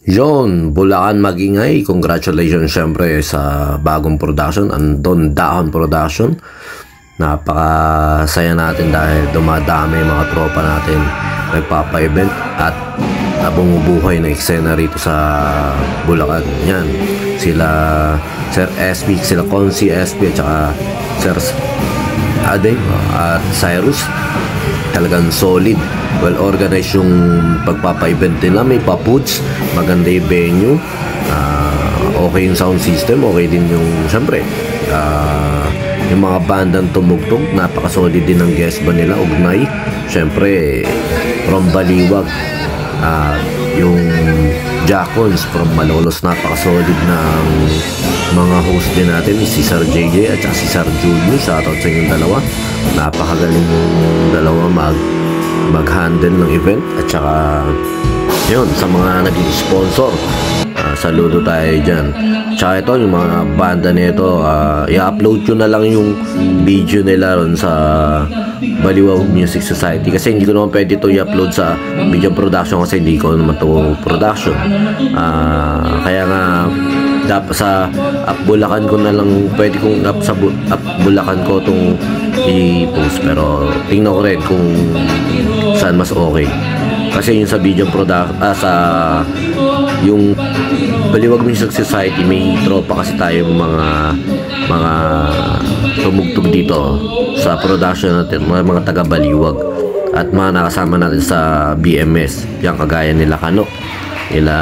Yon, Bulacan Magingay, congratulations syempre sa bagong production, ang Don Dahon Production. Napakasaya natin dahil dumadami yung mga tropa natin nagpapa-event at bumubuhay na eksena rito sa Bulacan. Yan, sila Sir SB, sila Consi SB at saka Sir Ade at Cyrus. Talagang solid, well organized yung pagpapa-event nila. May pa-foods, maganda yung venue, okay yung sound system, okay din yung syempre yung mga bandang tumugtog, napaka-solid din ang guest ba nila, Ugnay syempre from Baliwag, yung Jacons from Malolos, napaka-solid ng mga host din natin, si Sir JJ at saka si Sir Julio. Shoutout sa inyong dalawa, napakagaling yung dalawa mag-handle ng event. At saka yun, sa mga naging sponsor, saludo tayo dyan. Tsaka ito, yung mga banda nito, i-upload ko na lang yung video nila ron sa Baliwag Music Society, kasi hindi ko naman pwede ito i-upload sa video production kasi hindi ko naman ito production. Kaya nga dapat sa Up Bulacan ko na lang, pwede kong up sa Up Bulacan ko itong i-post, pero tingnan ko rin kung saan mas okay. Kasi yung sa video product, sa yung Baliwag Music Society, may tropa kasi tayo mga tumugtog dito sa production natin, mga taga Baliwag, at mga nakasama natin sa BMS, yung kagaya nila Kano, nila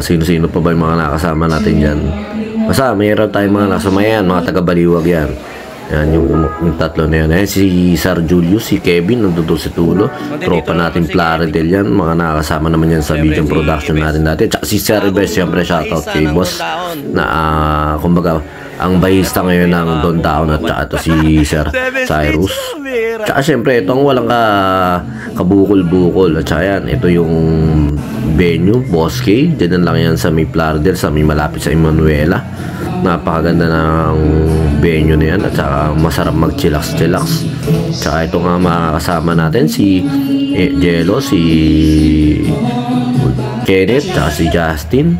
sino-sino pa ba yung mga nakasama natin dyan. Basta mayroon tayong mga nakasama yan, mga taga Baliwag yan. Yan yung tatlo na yan. Ayan, si Sir Julius, si Kevin, nandun si Tulo, tropa natin Plaridel yan, mga nakasama naman yan sa video production natin dati. Tsaka si Sir Ives, siyempre shoutout kay boss na kumbaga ang bahista ngayon ng Don Dahon, at saka ito si Sir Cyrus. Tsaka siyempre ito ang walang kabukol-bukol, at saka yan, ito yung venue, Boss K, dyan lang yan sa may Plaridel, sa may malapit sa Emanuela. Napakaganda ng venue na yan, at saka masarap mag-chillax. Tsaka ito nga makakasama natin si Jello, si Kenneth, tsaka si Justin.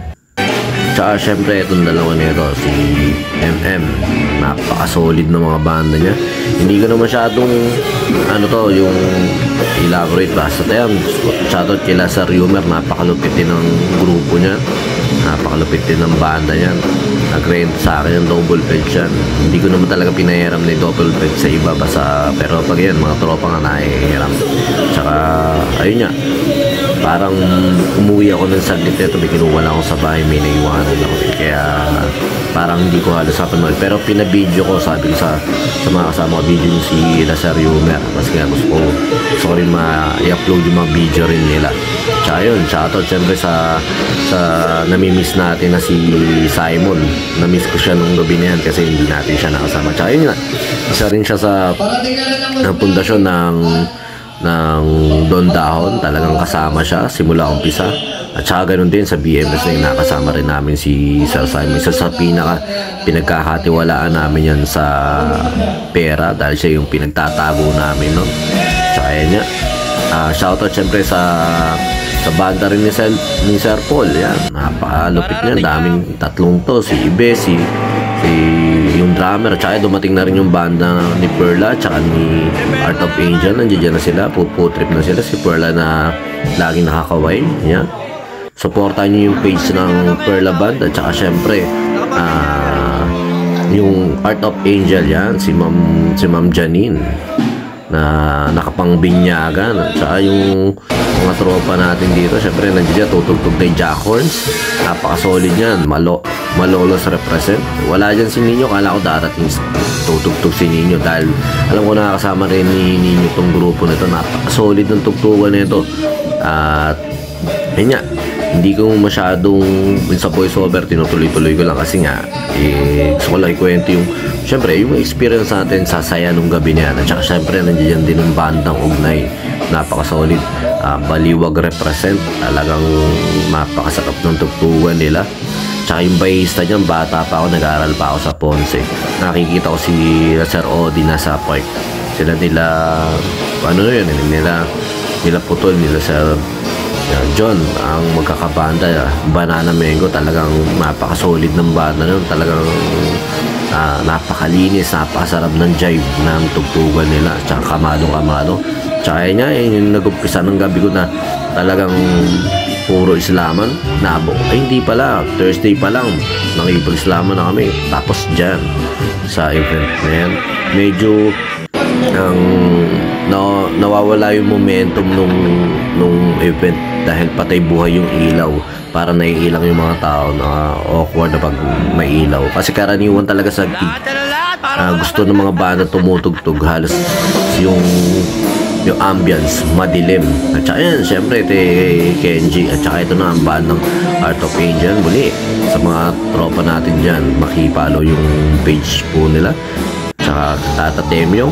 Tsaka syempre itong dalawa nito, si MM, napaka-solid ng mga banda niya. Hindi ko na masyadong yung elaborate, basta tayo shoutout kila sa Rumor, napakalupit din ng grupo niya, napakalupit din ng banda niyan. Nag-rent sa akin yung double bed yan. Hindi ko naman talaga pinahiram na yung double bed sa iba, basta pero pag yan, mga tropa nga nahihiram. Tsaka ayun nga, parang umuwi ako ng saglit nito, may kinuha lang ako sa bahay, may naiwanan ako, kaya parang hindi ko halos kapanood. Pero pinabidyo ko, sabi ko sa mga kasama ko, video yung si Lazar Yumer, mas kaya gusto ko rin i-upload yung mga video rin nila. Tsaka yun, shoutout syempre sa namimiss natin na si Simon. Namiss ko siya nung gabi na yan kasi hindi natin siya nakasama. Tsaka yun nga, isa rin siya sa pundasyon ng Don Dahon, talagang kasama siya simula umpisa. At saka ganun din sa BMS na yung nakasama rin namin si Sir Simon. Isa sa pinagkakatiwalaan namin yan sa pera, dahil siya yung pinagtatago namin, no? Tsaka yan nga, shoutout syempre sa banda rin ni Sir Paul. Yan, napakalupit niya, daming tatlong to, si Ibe, si yung drummer, tsaka dumating na rin yung banda ni Perla tsaka ni Art of Angel. Nandiyan na sila, puputrip na sila. Si Perla na laging nakakaway. Yan, supportan nyo yung page ng Perla Band, at saka syempre yung Art of Angel, yan, si Ma'am Janine na nakapangbinyagan. At saka yung mga tropa natin dito, syempre nandiyan tutugtog na yung Jackhorns, napaka-solid yan. Malolos represent. Wala dyan si Nino, kala ko darating tutugtog si Nino, dahil alam ko nakakasama rin ni Nino itong grupo nito. Napaka-solid ng tugtugan nito. At yun nga, hindi ko masyadong sa voiceover, tinutuloy-tuloy ko lang kasi nga gusto ko lang ikwento yung syempre yung experience natin sa saya nung gabi niya. At saka syempre nandiyan din ng bandang Ugnay, napaka-solid. Baliwag represent, talagang napakasarap ng tugtugan nila. Tsaka yung bahista niyan, bata pa ako, nag-aaral pa ako sa Ponce. Nakikita ko si Sir Odi nasa park. Sila nila, nila Putol, nila Sir John ang magkakabanda. Banana Mango, talagang napaka-solid ng banda nun. Talagang napakalinis, napakasarap ng jive ng tugtugan nila. Tsaka kamado. Tsaka yun nga, yung nag-umpisa ng gabi ko na talagang puro islaman. Hindi pala, Thursday pa lang nakipag-islaman na kami. Tapos dyan sa event na yan, medyo nawawala yung momentum nung event dahil patay buhay yung ilaw. Para naiilang yung mga tao na awkward na pag may ilaw. Kasi karaniwan talaga sa gusto ng mga banda tumutugtog, halos yung ambience madilim. At saka yan, syempre ito Kenji. At saka ito na ang bandang Art of Angel. Muli sa mga tropa natin dyan, makipalo yung page po nila. Tsaka Tata Temyong.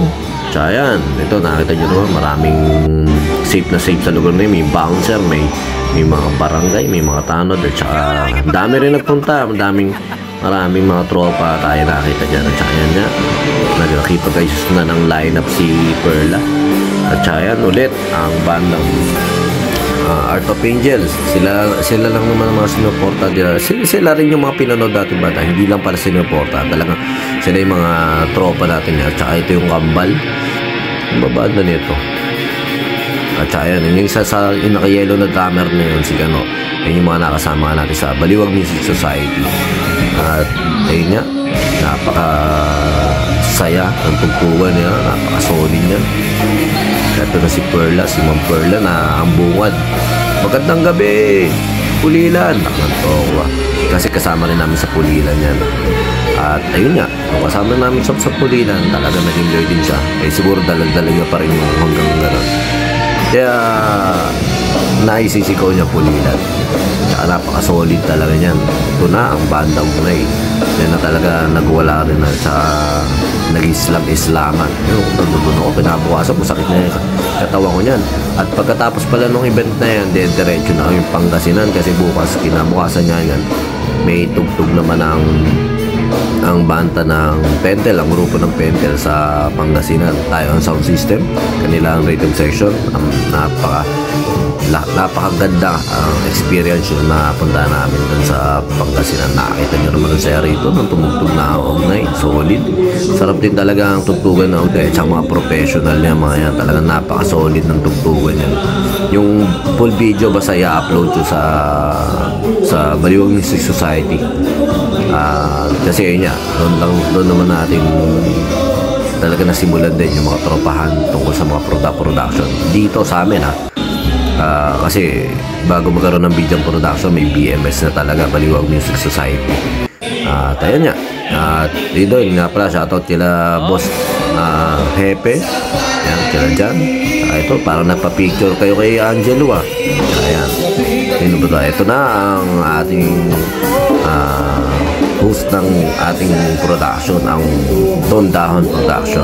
Tsaka yan, ito nakita nyo naman, maraming safe sa lugar na yun. May bouncer, may mga barangay, may mga tanod. At saka dami rin nagpunta. Maraming mga tropa tayo nakita dyan. At saka yan nga, nagkakipag-ayos na ng lineup si Perla. At saka yan ulit ang bandang Art of Angels. Sila lang naman ang mga sinuporta nila. Sila rin yung mga pinanood natin bata. Hindi lang para sinuporta. Talagang sila yung mga tropa natin. At saka ito yung Kambal. Ang babanda nito. At saka yan, yung isa sa naka-yellow na drummer na yun, si Gano. Yan yung mga nakasama natin sa Baliwag Music Society. At ayun nga, napaka-saya ng tugtugan niya, napaka-solid niya. Ito na si Perla, si Ma'am Perla na ang bungad. Magandang gabi, Pulilan. Nakakatawa. Kasi kasama rin namin sa Pulilan yan. At ayun nga, kasama namin sa Pulilan, talaga naging loyal din siya. Siguro dalag-dalag niya pa rin yung hanggang gano'n. Kaya naisisikaw niya Pulilan. Tsaka napaka-solid talaga niyan. Ito na ang bandang Punay. Yan na talaga nagwala rin na sa nag-Islaman. Yung nandun ako, pinabukasan, masakit na yung katawan ko niyan. At pagkatapos pala nung event na yan, diretso na kami Pangasinan kasi bukas, kinabukasan niya yan. May tugtog naman ang banta ng Pentel, ang grupo ng Pentel sa Pangasinan. Tayo ang sound system, kanila ang rhythm section. Napakaganda ang experience yung napunta namin dun sa Pangasinan. Nakakita nyo naman sa rito nung tumugtog na Ognay, solid. Sarap din talaga ang tugtugan na Ognay at mga professional niya mga yan. Talagang napaka-solid ng tugtugan yan. Yung full video basta i-upload ko sa Baliwag Music Society. Kasi yun nga, doon naman natin talaga nasimulan din yung mga tropahan tungkol sa mga production dito sa amin kasi bago magkaroon ng video production may BMS na talaga, Baliwag Music Society. Ayun nga, dito yun nga pala, shoutout kila boss Hepe, yan, kila dyan. Ito parang nagpa-picture kayo kay Angelo ayan, yun ba ito na ang ating host ng ating production, ang Don Dahon Production.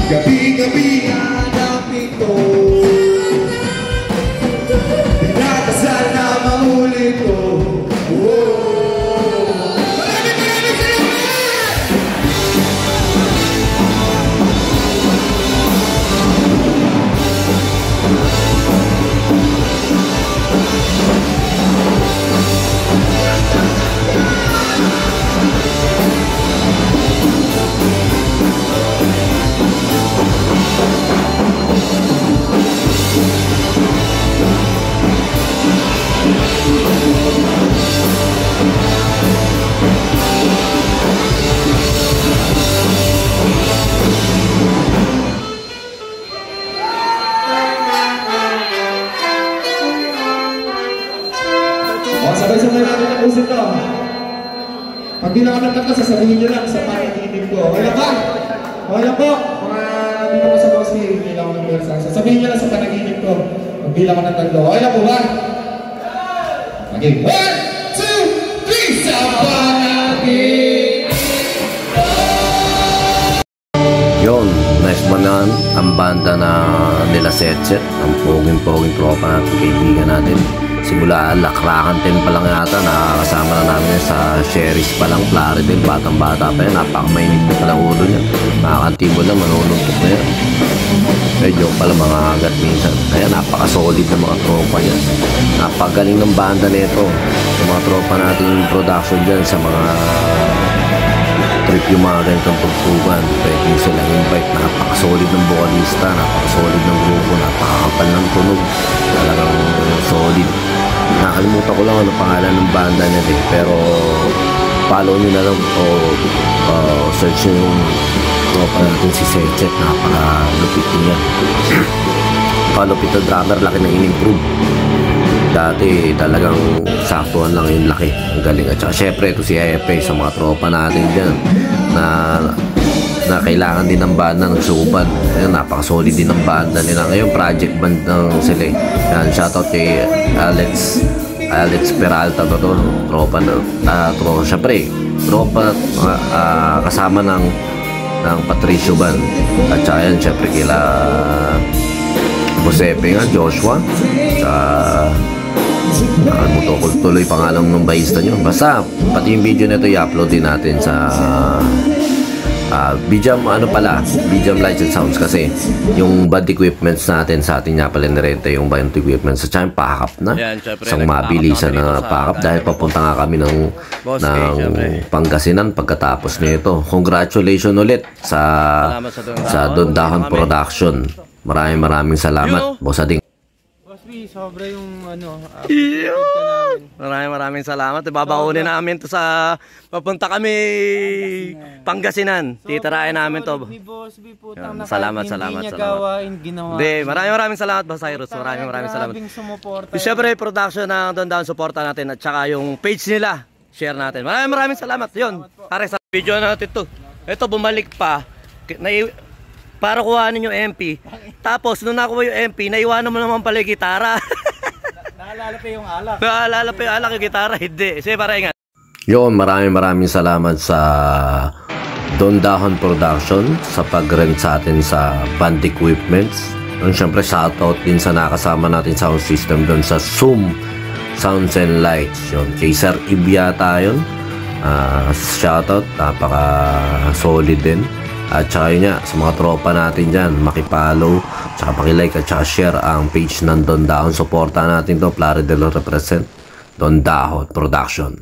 Gabi-gabi hanap ito, dinadasal na maulit ko. Magbilang ko ng tatlo, sasabihin nyo lang sa panaginip ko. Okay lang ba? Okay lang po. Mga dito ko sa boss, bilang ko ng versa. Sasabihin nyo lang sa panaginip ko. Magbilang ko ng tatlo. Okay lang po ba? Okay. 1, 2, 3, sa panaginip. Yun, nice ba naman ang banda na nila Setset, ang poging-poging tropa natin, kaibigan natin. Simula Lakrakan 10 pa lang yata, nakakasama na namin yan sa Sherry's pa lang, Plaridel, batang-bata pa yan, napakamainit na palang ulo niya. Makakantibo lang, manununtok na yan. Medyo pala mga agat minsan. Kaya napaka-solid na mga tropa niya. Napagaling ng banda nito. Yung mga tropa natin yung production dyan sa mga trip yung mga ganitong tugtugan. Pwede nyo silang invite. Napaka-solid ng vocalista, napaka-solid ng grupo, napakakapal ng tunog. Talagang solid. Nakalimutan ko lang ano pangalan ng banda nila eh. Pero follow nyo na lang o search nyo yung tropa natin si Setset. Napaka-lupit niya. Palupit na drummer, laki na in-improve. Dati talagang saktuhan lang yung laki. Ang galing. At saka syempre ito si Hepe sa mga tropa natin dyan na kailangan din ng banda ng suban. Ayun, napaka-solid din ng banda nila. Ngayon project band ng sila. Yan, shoutout kay Alex Peralta to. Tropa na syempre tropa kasama ng Patricio Band. At saka yan syempre kila Josepe nga, Joshua. Nakalimutan ko tuloy pangalan ng bahista nyo. Basta, pati yung video nito i-upload din natin sa Bijam Lights and Sounds kasi yung band equipments natin sa atin nga pala nirenta yung band equipments sa tiyan, pakap na. Isang mabilisan na pakap dahil papunta nga kami ng Pangasinan pagkatapos nito. Congratulations ulit sa Don Dahon Production. Maraming salamat, Boss Ading. Sobra yung maraming salamat. Babaunin namin to sa papunta kami Pangasinan. Titirahin namin to. Salamat. Maraming salamat Boss Cyrus. Maraming salamat. Siyempre production ng Don Down, suporta natin at saka yung page nila, share natin. Maraming salamat. Yun, para sa video natin to. Ito bumalik pa. Para kuhanin yung MP. Tapos nung nakuha yung MP, naiwanan mo naman pala yung gitara. Naalala pa yung alak. Naalala pa yung alak yung gitara, hindi. Sige, para ingat. Yun, maraming salamat sa Don Dahon Production sa pag-rent sa atin sa band equipments. And syempre shoutout din sa nakasama natin sound system doon sa Zoom Sounds and Lights. Yun, kay Sir Ibiata yun. Shoutout, napaka-solid din. At saka yun nga, sa mga tropa natin dyan, makipollow, tsaka pakilike at saka share ang page ng Don Dahon. Suporta natin to, Plaridel represent, Don Dahon Production.